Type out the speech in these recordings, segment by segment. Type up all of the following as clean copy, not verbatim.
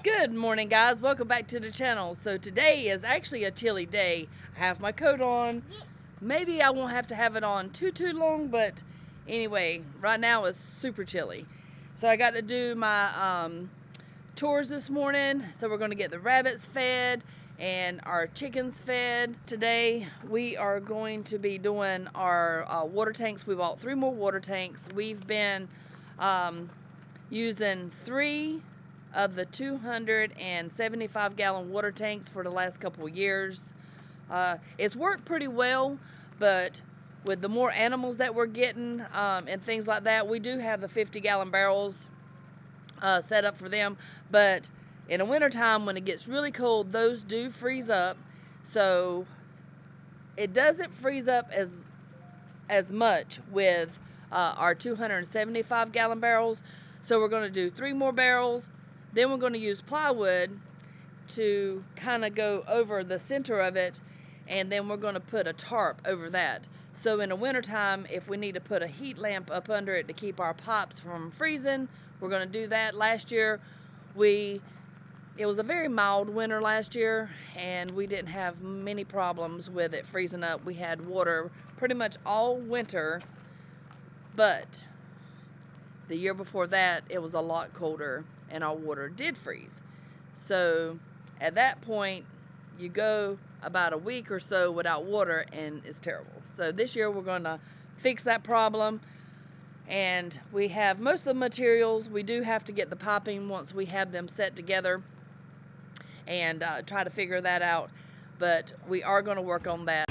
Good morning, guys. Welcome back to the channel. So today is actually a chilly day. I have my coat on. Maybe I won't have to have it on too long, but anyway, right now it's super chilly. So I got to do my chores this morning. So we're going to get the rabbits fed and our chickens fed. Today we are going to be doing our water tanks. We bought 3 more water tanks. We've been using 3 of the 275 gallon water tanks for the last couple of years. It's worked pretty well, but with the more animals that we're getting and things like that, we do have the 50 gallon barrels set up for them. But in the winter time, when it gets really cold, those do freeze up. So it doesn't freeze up as much with our 275 gallon barrels. So we're going to do 3 more barrels. Then we're going to use plywood to kind of go over the center of it, and then we're going to put a tarp over that. So in the wintertime, if we need to put a heat lamp up under it to keep our pipes from freezing, we're going to do that. Last year, it was a very mild winter last year, and we didn't have many problems with it freezing up. We had water pretty much all winter, but the year before that, it was a lot colder and our water did freeze. So at that point, you go about a week or so without water and it's terrible. So this year we're going to fix that problem, and we have most of the materials. We do have to get the piping once we have them set together and try to figure that out, but we are going to work on that.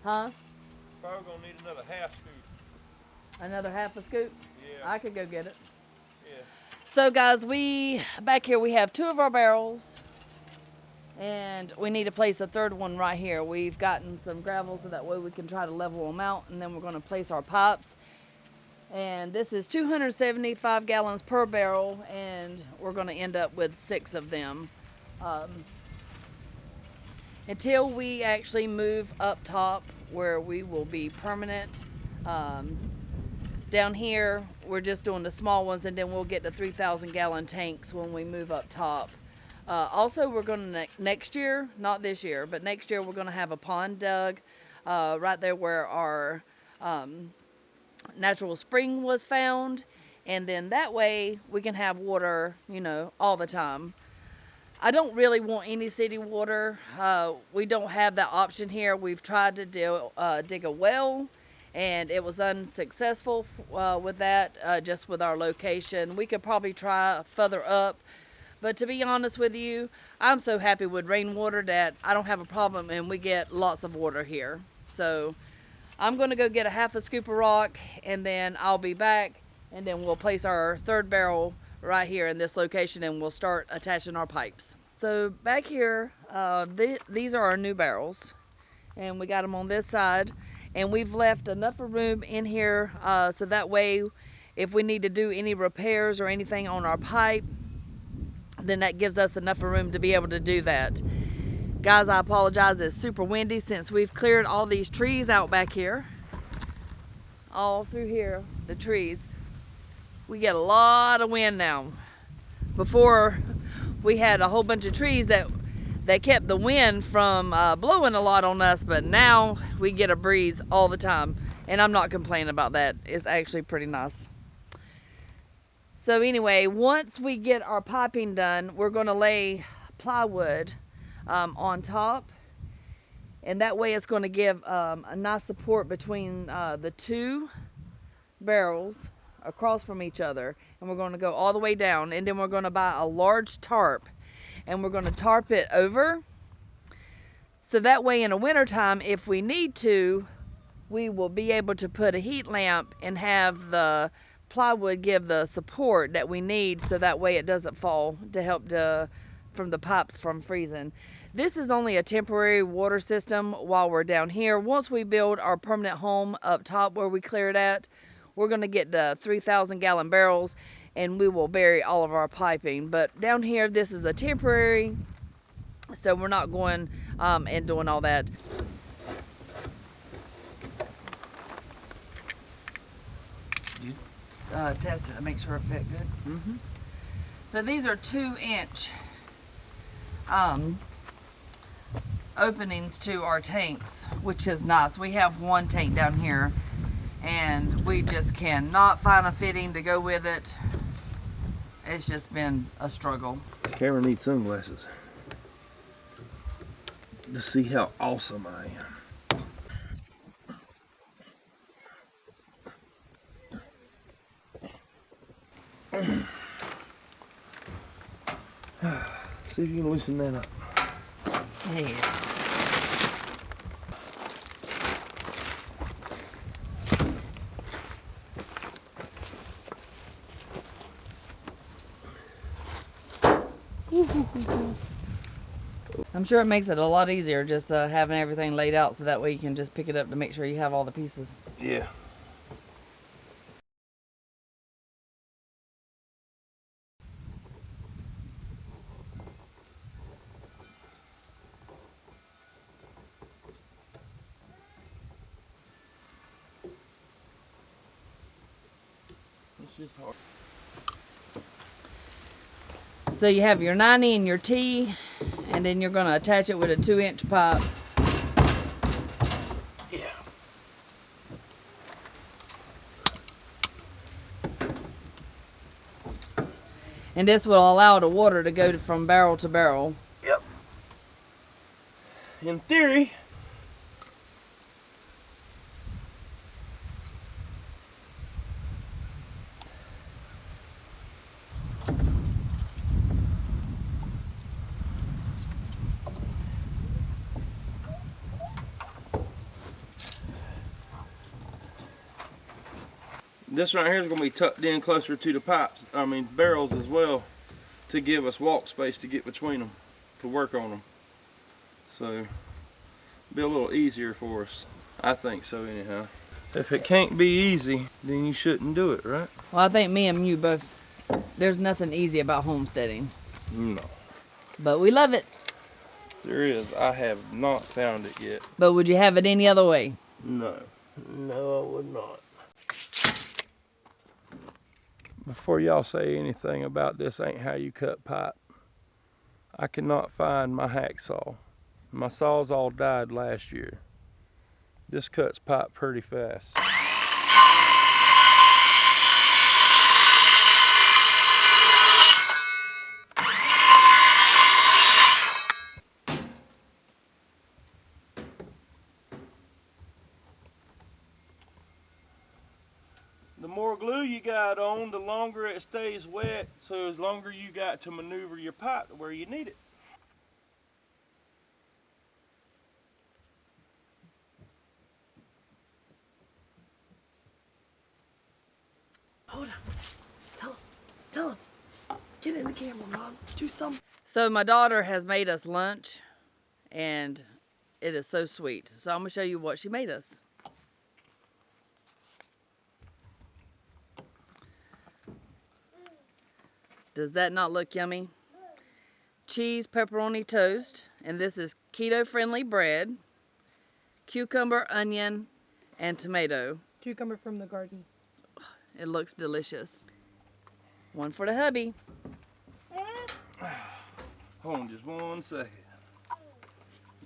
Huh? Probably gonna need another half scoop. Another half a scoop? Yeah. I could go get it. Yeah. So guys, back here we have 2 of our barrels, and we need to place a 3rd one right here. We've gotten some gravel so that way we can try to level them out, and then we're gonna place our pipes. And this is 275 gallons per barrel, and we're gonna end up with 6 of them. Until we actually move up top where we will be permanent. Down here we're just doing the small ones, and then we'll get the 3,000 gallon tanks when we move up top. Also, we're going to next year, not this year, but next year we're going to have a pond dug right there where our natural spring was found, and then that way we can have water, all the time. I don't really want any city water. We don't have that option here. We've tried to dig a well, and it was unsuccessful with that, just with our location. We could probably try further up, but to be honest with you, I'm so happy with rainwater that I don't have a problem, and we get lots of water here. So I'm going to go get a half a scoop of rock, and then I'll be back, and then we'll place our 3rd barrel right here in this location, and we'll start attaching our pipes. So back here, these are our new barrels, and we got them on this side, and we've left enough of room in here so that way if we need to do any repairs or anything on our pipe, then that gives us enough of room to be able to do that. Guys, I apologize, it's super windy since we've cleared all these trees out back here. All through here, the trees. We get a lot of wind now. Before, we had a whole bunch of trees that kept the wind from blowing a lot on us, but now we get a breeze all the time, and I'm not complaining about that. It's actually pretty nice. So anyway, once we get our piping done, we're going to lay plywood on top, and that way it's going to give a nice support between the 2 barrels across from each other, and we're going to go all the way down, and then we're going to buy a large tarp, and we're going to tarp it over, so that way in the winter time, if we need to, we will be able to put a heat lamp and have the plywood give the support that we need, so that way it doesn't fall, to help from the pipes from freezing. This is only a temporary water system while we're down here. Once we build our permanent home up top where we cleared at, we're going to get the 3,000 gallon barrels and we will bury all of our piping. But down here, this is a temporary, so we're not going and doing all that. Did you test it to make sure it fit good? Mm-hmm. So these are 2-inch openings to our tanks, which is nice. We have one tank down here and we just cannot find a fitting to go with it. It's just been a struggle. Cameron needs sunglasses to see how awesome I am. See if you can loosen that up. Yeah. I'm sure it makes it a lot easier just having everything laid out so that way you can just pick it up to make sure you have all the pieces. Yeah. It's just hard. So you have your 90 and your T, and then you're going to attach it with a 2-inch pipe. Yeah. And this will allow the water to go from barrel to barrel. Yep. In theory, this right here is going to be tucked in closer to the pipes, barrels as well, to give us walk space to get between them, to work on them. So, be a little easier for us. I think so anyhow. If it can't be easy, then you shouldn't do it, right? Well, I think me and you both, there's nothing easy about homesteading. No. But we love it. There is. I have not found it yet. But would you have it any other way? No. No, I would not. Before y'all say anything about this ain't how you cut pipe, I cannot find my hacksaw. My saws all died last year. This cuts pipe pretty fast. The more glue you got on, the longer it stays wet, so the longer you got to maneuver your pipe to where you need it. Hold on. Tell him. Get in the camera, Mom. Do something. So my daughter has made us lunch, and it is so sweet. So I'm going to show you what she made us. Does that not look yummy? Cheese pepperoni toast, and this is keto-friendly bread, cucumber, onion, and tomato. Cucumber from the garden. It looks delicious. One for the hubby. Hold on just 1 second.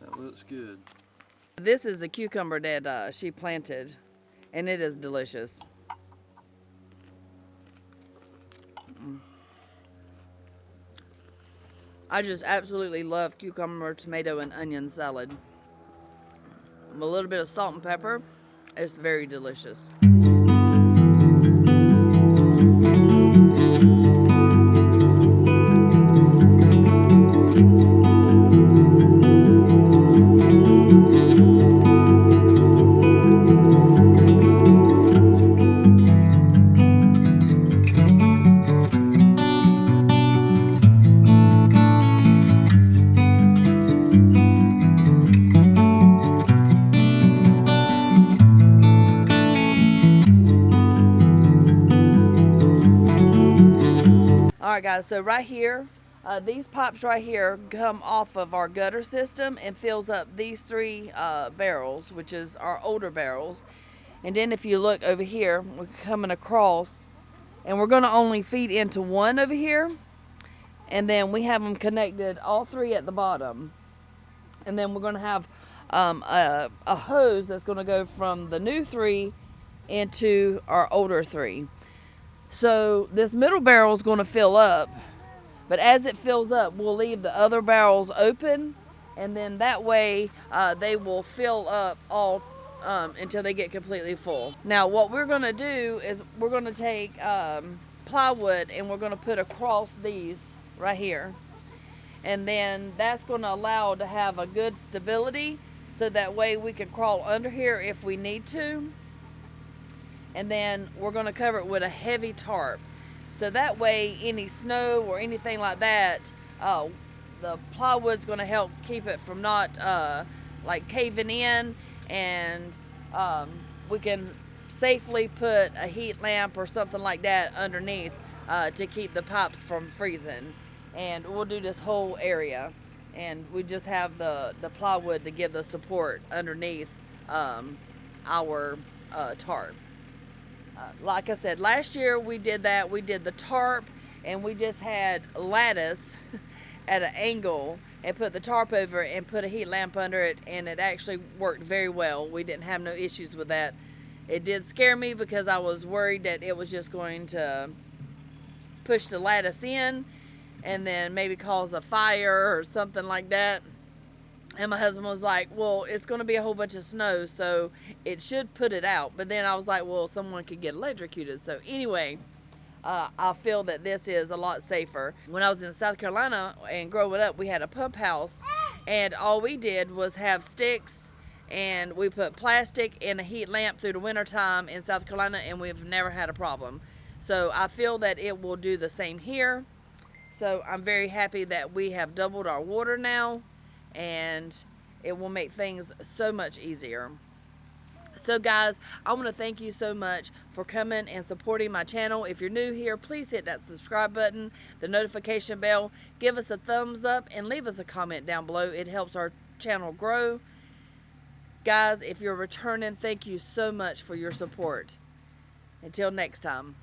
That looks good. This is the cucumber that she planted, and it is delicious. I just absolutely love cucumber, tomato, and onion salad. With a little bit of salt and pepper, it's very delicious. Alright guys, so right here, these pipes right here come off of our gutter system and fills up these 3 barrels, which is our older barrels. And then if you look over here, we're coming across, and we're going to only feed into one over here, and then we have them connected all 3 at the bottom. And then we're going to have a hose that's going to go from the new 3 into our older 3. So this middle barrel is going to fill up, but as it fills up, we'll leave the other barrels open, and then that way they will fill up all until they get completely full. Now what we're going to do is we're going to take plywood and we're going to put across these right here, and then that's going to allow to have a good stability, so that way we can crawl under here if we need to. And then we're going to cover it with a heavy tarp, so that way any snow or anything like that, the plywood's going to help keep it from not like caving in, and we can safely put a heat lamp or something like that underneath to keep the pipes from freezing. And we'll do this whole area, and we just have the plywood to give the support underneath our tarp. Like I said, last year we did that. We did the tarp, and we just had lattice at an angle and put the tarp over it and put a heat lamp under it, and it actually worked very well. We didn't have no issues with that. It did scare me because I was worried that it was just going to push the lattice in and then maybe cause a fire or something like that. And my husband was like, well, it's going to be a whole bunch of snow, so it should put it out. But then I was like, well, someone could get electrocuted. So anyway, I feel that this is a lot safer. When I was in South Carolina and growing up, we had a pump house, and all we did was have sticks, and we put plastic and a heat lamp through the winter time in South Carolina, and we've never had a problem. So I feel that it will do the same here. So I'm very happy that we have doubled our water now, and it will make things so much easier. So guys, I want to thank you so much for coming and supporting my channel. If you're new here, please hit that subscribe button, the notification bell, give us a thumbs up, and leave us a comment down below. It helps our channel grow. Guys, if you're returning, thank you so much for your support. Until next time.